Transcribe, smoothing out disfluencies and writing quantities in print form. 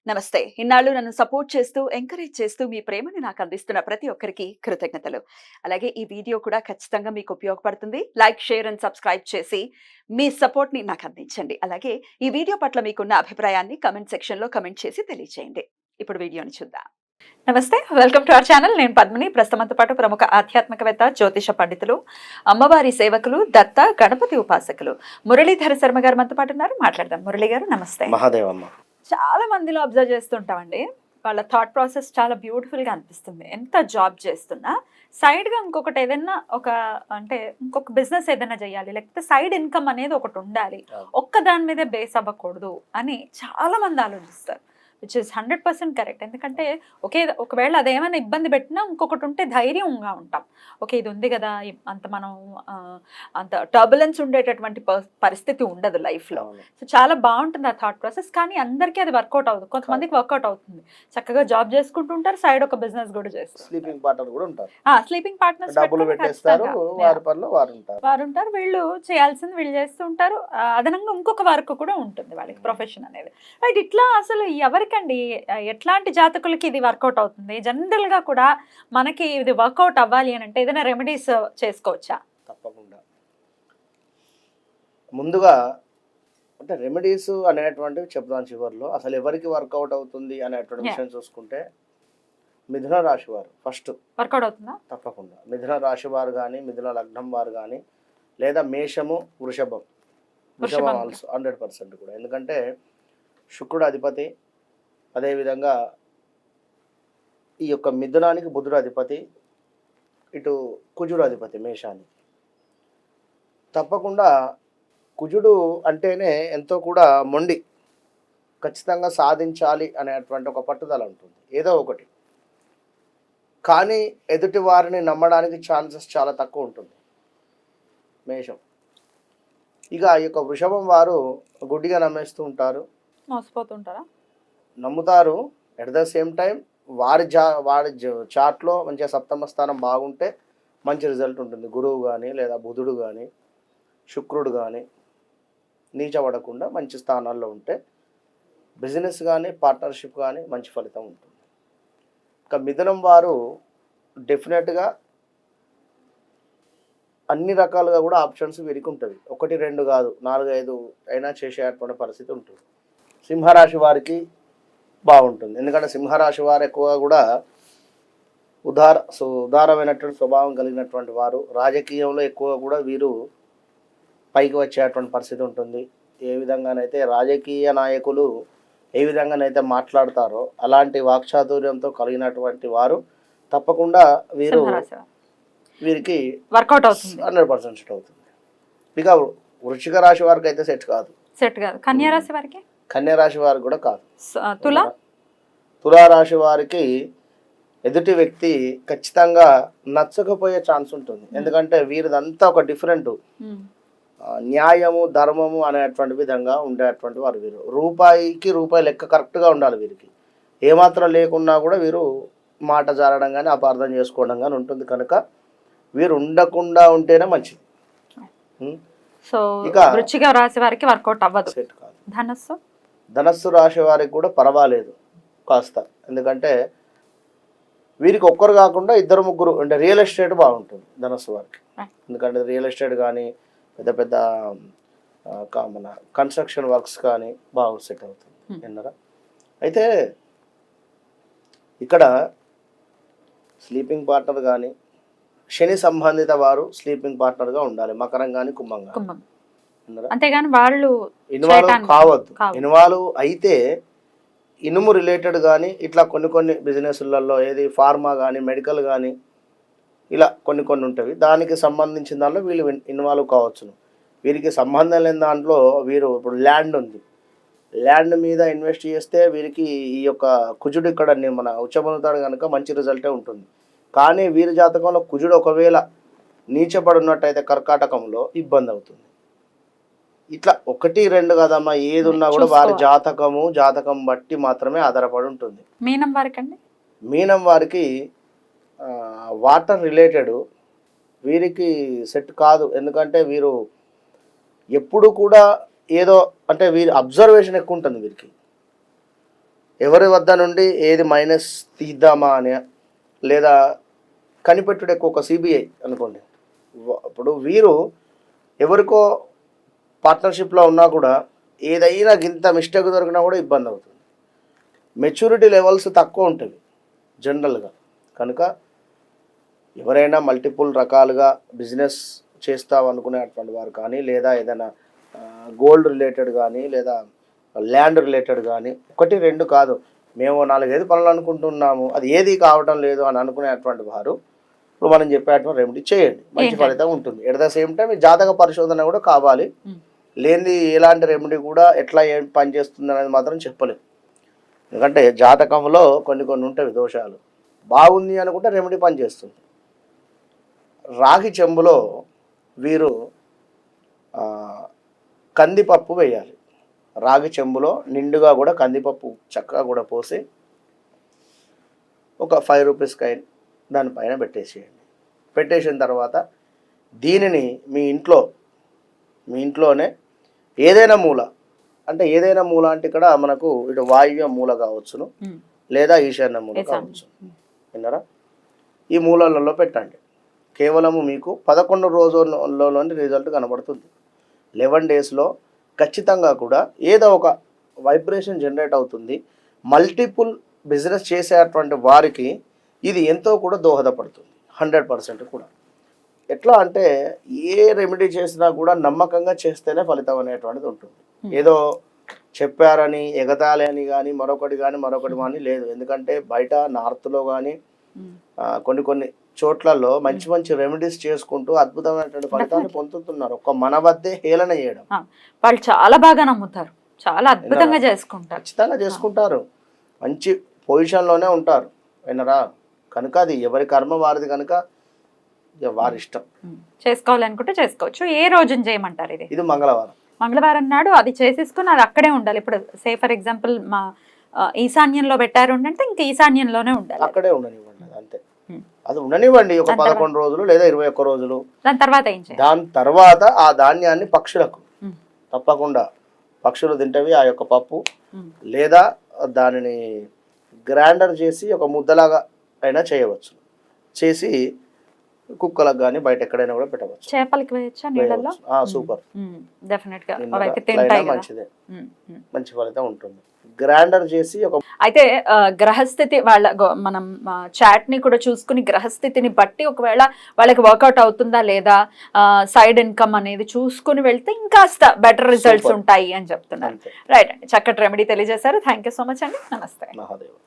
నమస్తే. ఇన్నాళ్ళు నన్ను సపోర్ట్ చేస్తూ, ఎంకరేజ్ చేస్తూ మీ ప్రేమని నాకు అందిస్తున్న ప్రతి ఒక్కరికి కృతజ్ఞతలు. అలాగే ఈ వీడియో కూడా ఖచ్చితంగా మీకు ఉపయోగపడుతుంది. లైక్, షేర్ అండ్ సబ్స్క్రైబ్ చేసి మీ సపోర్ట్‌ని నాకు అందించండి. అలాగే ఈ వీడియో పట్ల మీకున్న అభిప్రాయాన్ని కామెంట్ సెక్షన్‌లో కామెంట్ చేసి తెలియజేయండి. ఇప్పుడు వీడియోని చూద్దాం. నమస్తే. Welcome to our channel. నేను పద్మిని. ప్రస్తుతంతో పాటు ప్రముఖ ఆధ్యాత్మికవేత్త, జ్యోతిష పండితులు, అమ్మవారి సేవకులు, దత్త, గణపతి ఉపాసకులు మురళీధర శర్మ గారు మనతో పాటు ఉన్నారు. మాట్లాడదాం. మురళి గారు నమస్తే. మహాదేవమ్మ. చాలా మందిలో అబ్జర్వ్ చేస్తుంటామండి. వాళ్ళ థాట్ ప్రాసెస్ చాలా బ్యూటిఫుల్‌గా అనిపిస్తుంది. ఎంత జాబ్ చేస్తున్నా సైడ్‌గా ఇంకొకటి ఏదైనా అంటే ఇంకొక బిజినెస్ ఏదైనా చేయాలి. లేకపోతే సైడ్ ఇన్‌కమ్ అనేది ఒకటి ఉండాలి. ఒక్క దాని మీదే బేస్ అవ్వకూడదు అని చాలా మంది ఆలోచిస్తారు. Which is 100% correct. ఎందుకంటే ఒకవేళ అదేమైనా ఇబ్బంది పెట్టినా ఇంకొకటి ఉంటే ధైర్యంగా ఉంటాం. ఓకే, ఇది ఉంది కదా, అంత మనం అంత టర్బులెన్స్ ఉండేటటువంటి పరిస్థితి ఉండదు లైఫ్లో. సో చాలా బాగుంటుంది ఆ థాట్ ప్రాసెస్. కానీ అందరికీ అది వర్కౌట్ అవ్వదు. కొంతమందికి వర్కౌట్ అవుతుంది. చక్కగా జాబ్ చేసుకుంటూ ఉంటారు, సైడ్ ఒక బిజినెస్ కూడా చేస్తారు. స్లీపింగ్ పార్ట్నర్ కూడా ఉంటారు. స్లీపింగ్ పార్ట్నర్స్ డబ్బులు పెట్టేస్తారు, వారి పనిలో వారు ఉంటారు. వీళ్ళు చేయాల్సింది వీళ్ళు చేస్తూ ఉంటారు. అదనంగా ఇంకొక వర్క్ కూడా ఉంటుంది వాళ్ళకి, ప్రొఫెషన్ అనేది. రైట్. ఇట్లా అసలు ఎవరికండి ఎట్లాంటి జాతకులకి ఇది వర్కౌట్ అవుతుంది? జనరల్ గా కూడా మనకి ఇది వర్కౌట్ అవ్వాలి అని అంటే ఏదైనా రెమెడీస్ చేసుకోవచ్చా? తప్పకుండా. ముందుగా అంటే రెమెడీస్ అనేటువంటివి చెప్తాను చివరిలో. అసలు ఎవరికి వర్కౌట్ అవుతుంది అనేటువంటి విషయం చూసుకుంటే మిథున రాశి వారు ఫస్ట్ వర్కౌట్ అవుతుందా? తప్పకుండా. మిథున రాశి వారు కానీ, మిథున లగ్నం వారు కానీ, లేదా మేషము, వృషభం ఆల్సో 100% కూడా. ఎందుకంటే శుక్రుడు అధిపతి, అదేవిధంగా ఈ యొక్క మిథునానికి బుధుడు అధిపతి, ఇటు కుజుడు అధిపతి మేషానికి. తప్పకుండా కుజుడు అంటేనే ఎంతో కూడా మొండి, ఖచ్చితంగా సాధించాలి అనేటువంటి ఒక పట్టుదల ఉంటుంది ఏదో ఒకటి. కానీ ఎదుటి వారిని నమ్మడానికి ఛాన్సెస్ చాలా తక్కువ ఉంటుంది మేషం. ఇక ఈ యొక్క వృషభం వారు గుడ్డిగా నమ్మేస్తూ ఉంటారు, మోసపోతుంటారా? నమ్ముతారు. ఎట్ ద సేమ్ టైం వారి చార్ట్లో మంచిగా సప్తమ స్థానం బాగుంటే మంచి రిజల్ట్ ఉంటుంది. గురువు కానీ, లేదా బుధుడు కానీ, శుక్రుడు కానీ నీచబడకుండా మంచి స్థానాల్లో ఉంటే బిజినెస్ కానీ, పార్ట్నర్షిప్ కానీ మంచి ఫలితం ఉంటుంది. ఇక మిథునం వారు డెఫినెట్గా అన్ని రకాలుగా కూడా ఆప్షన్స్ వీరికి ఉంటుంది. 1, 2 కాదు, 4, 5 అయినా చేసేటువంటి పరిస్థితి ఉంటుంది. సింహరాశి వారికి బాగుంటుంది. ఎందుకంటే సింహరాశి వారు ఎక్కువగా కూడా ఉదారమైనటువంటి స్వభావం కలిగినటువంటి వారు. రాజకీయంలో ఎక్కువగా కూడా వీరు పైకి వచ్చేటువంటి పరిస్థితి ఉంటుంది. ఏ విధంగానైతే రాజకీయ నాయకులు ఏ విధంగానైతే మాట్లాడతారో అలాంటి వాక్చాతుర్యంతో కలిగినటువంటి వారు తప్పకుండా వీరికి వర్కౌట్ అవుతుంది, 100% సెట్ అవుతుంది. ఇక వృశ్చిక రాశి వారికి అయితే సెట్ కాదు. కన్యా రాశి వారికి, కన్యా రాశి వారికి కూడా కాదు. తులారాశి వారికి ఎదుటి వ్యక్తి ఖచ్చితంగా నచ్చకపోయే ఛాన్స్ ఉంటుంది. ఎందుకంటే వీరిదంతా ఒక డిఫరెంట్ న్యాయము, ధర్మము అనేటువంటి విధంగా ఉండేటువంటి వారు. వీరు రూపాయికి రూపాయి లెక్క కరెక్ట్గా ఉండాలి. వీరికి ఏమాత్రం లేకున్నా కూడా వీరు మాట జారడం కానీ, అపార్థం చేసుకోవడం కానీ ఉంటుంది. కనుక వీరు ఉండకుండా ఉంటేనే మంచిది. ఇక వృశ్చిక రాశి వారికి వర్కౌట్ అవ్వదు. సెట్ కాదు. ధనస్సు రాశి వారికి కూడా పర్వాలేదు కాస్త. ఎందుకంటే వీరికి ఒక్కరు కాకుండా 2, 3 అంటే రియల్ ఎస్టేట్ బాగుంటుంది ధనస్సు వారికి. ఎందుకంటే రియల్ ఎస్టేట్ కానీ, పెద్ద పెద్ద మన కన్స్ట్రక్షన్ వర్క్స్ కానీ బాగా సెట్ అవుతుంది. విన్నారా? అయితే ఇక్కడ స్లీపింగ్ పార్ట్నర్ కానీ, శని సంబంధిత వారు స్లీపింగ్ పార్ట్నర్గా ఉండాలి. మకరం కానీ, కుంభం కానీ. అంతేగాని వాళ్ళు ఇన్వాల్వ్ కావద్దు. ఇన్వాల్వ్ అయితే ఇనుము రిలేటెడ్ కానీ, ఇట్లా కొన్ని బిజినెస్లలో ఏది ఫార్మా కానీ, మెడికల్ కానీ, ఇలా కొన్ని ఉంటాయి. దానికి సంబంధించిన దాంట్లో వీళ్ళు ఇన్వాల్వ్ కావచ్చును. వీరికి సంబంధం లేని దాంట్లో వీరు ఇప్పుడు ల్యాండ్ ఉంది, ల్యాండ్ మీద ఇన్వెస్ట్ చేస్తే వీరికి ఈ యొక్క కుజుడు ఇక్కడ మన ఉచ్చబొందుతాడు కనుక మంచి రిజల్టే ఉంటుంది. కానీ వీరి జాతకంలో కుజుడు ఒకవేళ నీచపడి ఉన్నట్టయితే కర్కాటకంలో ఇబ్బంది అవుతుంది. ఇట్లా 1, 2 కదమ్మా, ఏది ఉన్నా కూడా వారి జాతకం బట్టి మాత్రమే ఆధారపడి ఉంటుంది. మీనం వారికి వాటర్ రిలేటెడ్ వీరికి సెట్ కాదు. ఎందుకంటే వీరు ఎప్పుడు కూడా ఏదో అంటే వీరి అబ్జర్వేషన్ ఎక్కువ ఉంటుంది వీరికి. ఎవరి వద్ద నుండి ఏది మైనస్ తీద్దామా అని, లేదా కనిపెట్టుడు ఎక్కువ ఒక సిబిఐ అనుకోండి. ఇప్పుడు వీరు ఎవరికో పార్ట్నర్షిప్లో ఉన్నా కూడా ఏదైనా ఇంత మిస్టేక్ దొరికినా కూడా ఇబ్బంది అవుతుంది. మెచ్యూరిటీ లెవెల్స్ తక్కువ ఉంటుంది జనరల్గా. కనుక ఎవరైనా మల్టిపుల్ రకాలుగా బిజినెస్ చేస్తాం అనుకునేటువంటి వారు కానీ, లేదా ఏదైనా గోల్డ్ రిలేటెడ్ కానీ, లేదా ల్యాండ్ రిలేటెడ్ కానీ, 1 2 కాదు, మేము 4 5 పనులు అనుకుంటున్నాము, అది ఏది కావటం లేదు అని అనుకునేటువంటి వారు ఇప్పుడు మనం చెప్పేటువంటి రెమెడీ చేయండి, మంచి ఫలితం ఉంటుంది. ఎట్ ద సేమ్ టైం జాతక పరిశోధన కూడా కావాలి. లేనిది ఎలాంటి రెమెడీ కూడా ఎట్లా ఏం పని చేస్తుంది అనేది మాత్రం చెప్పలేదు. ఎందుకంటే జాతకంలో కొన్ని ఉంటాయి దోషాలు. బాగుంది అనుకుంటే రెమెడీ పనిచేస్తుంది. రాగి చెంబులో వీరు కందిపప్పు వేయాలి. రాగి చెంబులో నిండుగా కూడా కందిపప్పు చక్కగా కూడా పోసి ఒక 5 రూపీస్ కాయిన్ దానిపైన పెట్టేసేయండి. పెట్టేసిన తర్వాత దీనిని మీ ఇంట్లోనే ఏదైనా మూల, అంటే ఏదైనా మూల అంటే ఇక్కడ మనకు ఇటు వాయువ్య మూల కావచ్చును, లేదా ఈశాన్య మూల కావచ్చు. విన్నారా? ఈ మూలలలో పెట్టండి. కేవలము మీకు 11 రోజుల్లోని రిజల్ట్ కనబడుతుంది. 11 డేస్లో ఖచ్చితంగా కూడా ఏదో ఒక వైబ్రేషన్ జనరేట్ అవుతుంది. మల్టిపుల్ బిజినెస్ చేసేటువంటి వారికి ఇది ఎంతో కూడా దోహదపడుతుంది, 100% కూడా. ఎట్లా అంటే ఏ రెమెడీ చేసినా కూడా నమ్మకంగా చేస్తేనే ఫలితం అనేటువంటిది ఉంటుంది. ఏదో చెప్పారని ఎగతాళి అని కానీ మరొకటి కానీ లేదు. ఎందుకంటే బయట నార్త్లో కానీ కొన్ని చోట్లలో మంచి రెమెడీస్ చేసుకుంటూ అద్భుతమైనటువంటి ఫలితాన్ని పొందుతున్నారు. ఒక మన వద్దే హేళన చేయడం. వాళ్ళు చాలా బాగా నమ్ముతారు, చాలా అద్భుతంగా చేసుకుంటారు, ఖచ్చితంగా చేసుకుంటారు, మంచి పొజిషన్లోనే ఉంటారు. వినరా? కనుక అది ఎవరి కర్మ వారిది, కనుక వారి ఇష్టం. చేసుకోవాలనుకుంటే చేసుకోవచ్చు. ఏ రోజున చేయమంటారు? ఇది మంగళవారం నాడు అది చేసేసుకుని అది అక్కడే ఉండాలి. ఇప్పుడు సే ఫర్ ఎగ్జాంపుల్ మా ఈశాన్యంలో పెట్టారు అంటే ఇంకా ఈశాన్యంలోనే ఉండాలి, అక్కడే ఉండనివ్వండి, అంతే. అది ఉండనివ్వండి ఒక 11 రోజులు లేదా 21 రోజులు. దాని తర్వాత ఏం చేయాలి? దాని తర్వాత ఆ ధాన్యాన్ని పక్షులకు తప్పకుండా, పక్షులు తింటవి ఆ యొక్క పప్పు, లేదా దానిని గ్రైండర్ చేసి ఒక ముద్దలాగా అయినా చేయవచ్చు. చేసి కుక్కలకు కానీ బయట ఎక్కడైనా కూడా పెట్టవచ్చు. చేపలకి వేయచ్చా నీళ్ళల్లో? సూపర్, డెఫినెట్ గా అవైతే తింటాయి కదా, మంచిదే, మంచి ఫలితం ఉంటుంది. గ్రైండర్ చేసి ఒక అయితే గ్రహస్థితి మనం చాట్ ని కూడా చూసుకుని గ్రహస్థితిని బట్టి ఒకవేళ వాళ్ళకి వర్కౌట్ అవుతుందా లేదా సైడ్ ఇన్కమ్ అనేది చూసుకుని వెళ్తే ఇంకాస్త బెటర్ రిజల్ట్స్ ఉంటాయి అని చెప్తున్నారు. రైట్ అండి, చక్కటి రెమెడీ తెలియజేశారు. థ్యాంక్ యూ సో మచ్ అండి. నమస్తే. మహాదేవ్.